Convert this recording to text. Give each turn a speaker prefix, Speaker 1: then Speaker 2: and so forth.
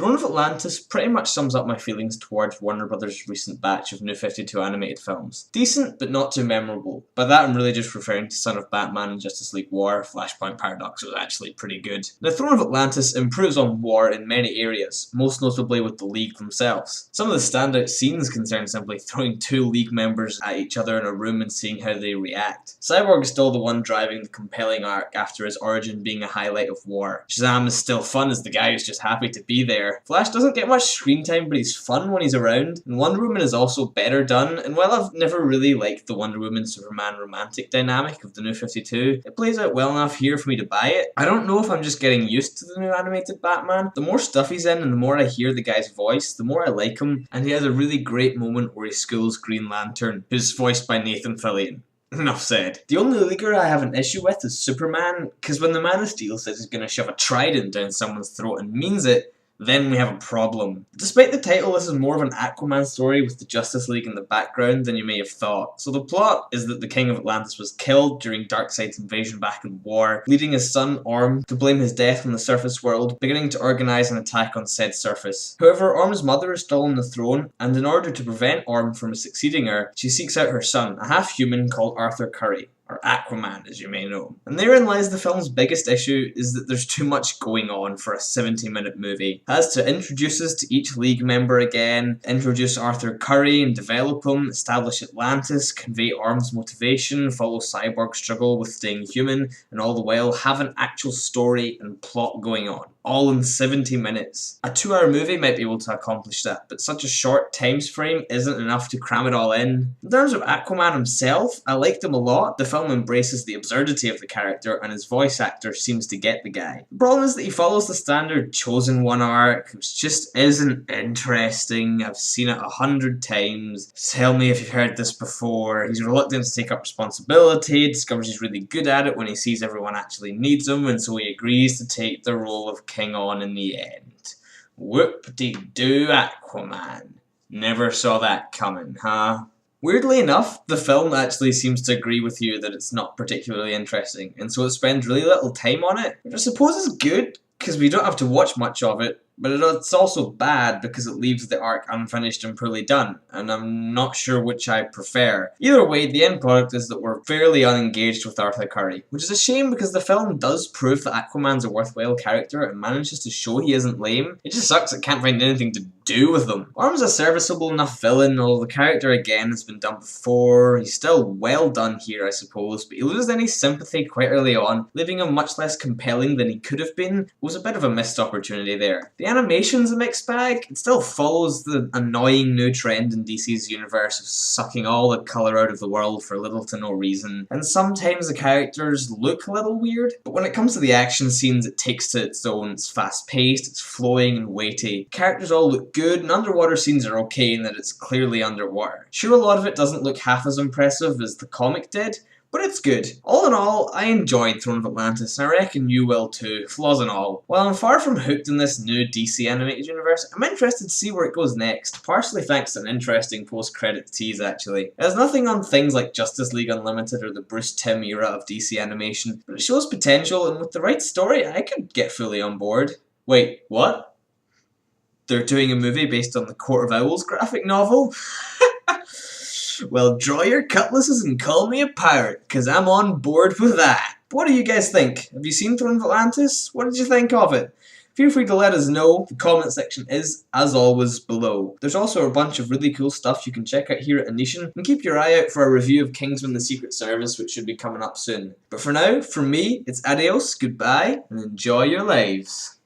Speaker 1: Throne of Atlantis pretty much sums up my feelings towards Warner Brothers' recent batch of New 52 animated films. Decent, but not too memorable. By that I'm really just referring to Son of Batman and Justice League War. Flashpoint Paradox was actually pretty good. The Throne of Atlantis improves on War in many areas, most notably with the League themselves. Some of the standout scenes concern simply throwing two League members at each other in a room and seeing how they react. Cyborg is still the one driving the compelling arc after his origin being a highlight of War. Shazam is still fun as the guy who's just happy to be there. Flash doesn't get much screen time, but he's fun when he's around, and Wonder Woman is also better done, and while I've never really liked the Wonder Woman-Superman romantic dynamic of the New 52, it plays out well enough here for me to buy it. I don't know if I'm just getting used to the new animated Batman. The more stuff he's in and the more I hear the guy's voice, the more I like him, and he has a really great moment where he schools Green Lantern, who's voiced by Nathan Fillion. Enough said. The only leaguer I have an issue with is Superman, because when the Man of Steel says he's going to shove a trident down someone's throat and means it, then we have a problem. Despite the title, this is more of an Aquaman story with the Justice League in the background than you may have thought. So the plot is that the King of Atlantis was killed during Darkseid's invasion back in War, leading his son Orm to blame his death on the surface world, beginning to organise an attack on said surface. However, Orm's mother is still on the throne, and in order to prevent Orm from succeeding her, she seeks out her son, a half-human called Arthur Curry, or Aquaman as you may know. And therein lies the film's biggest issue, is that there's too much going on for a 70-minute movie. It has to introduce us to each League member again, introduce Arthur Curry and develop him, establish Atlantis, convey Orm's motivation, follow Cyborg's struggle with staying human, and all the while have an actual story and plot going on. All in 70 minutes. A 2-hour movie might be able to accomplish that, but such a short time frame isn't enough to cram it all in. In terms of Aquaman himself, I liked him a lot. The film embraces the absurdity of the character, and his voice actor seems to get the guy. The problem is that he follows the standard Chosen One arc, which just isn't interesting. I've seen it 100 times. Tell me if you've heard this before. He's reluctant to take up responsibility, discovers he's really good at it when he sees everyone actually needs him, and so he agrees to take the role of King on in the end. Whoop-de-doo, Aquaman. Never saw that coming, huh? Weirdly enough, the film actually seems to agree with you that it's not particularly interesting, and so it spends really little time on it, which I suppose is good, because we don't have to watch much of it, but it's also bad because it leaves the arc unfinished and poorly done, and I'm not sure which I prefer. Either way, the end product is that we're fairly unengaged with Arthur Curry, which is a shame because the film does prove that Aquaman's a worthwhile character and manages to show he isn't lame. It just sucks it can't find anything to do with him. Orm's a serviceable enough villain, although the character again has been done before. He's still well done here, I suppose, but he loses any sympathy quite early on, leaving him much less compelling than he could have been. It was a bit of a missed opportunity there. The animation's a mixed bag. It still follows the annoying new trend in DC's universe of sucking all the colour out of the world for little to no reason, and sometimes the characters look a little weird, but when it comes to the action scenes it takes to its own. It's fast paced, it's flowing and weighty. Characters all look good, and underwater scenes are okay in that it's clearly underwater. Sure, a lot of it doesn't look half as impressive as the comic did, but it's good. All in all, I enjoyed Throne of Atlantis, and I reckon you will too, flaws and all. While I'm far from hooked in this new DC animated universe, I'm interested to see where it goes next, partially thanks to an interesting post-credits tease actually. It has nothing on things like Justice League Unlimited or the Bruce Timm era of DC animation, but it shows potential, and with the right story, I could get fully on board. Wait, what? They're doing a movie based on the Court of Owls graphic novel? Well, draw your cutlasses and call me a pirate, cause I'm on board with that. What do you guys think? Have you seen Throne of Atlantis? What did you think of it? Feel free to let us know. The comment section is, as always, below. There's also a bunch of really cool stuff you can check out here at Anishan, and keep your eye out for a review of Kingsman: The Secret Service, which should be coming up soon. But for now, from me, it's adios, goodbye, and enjoy your lives.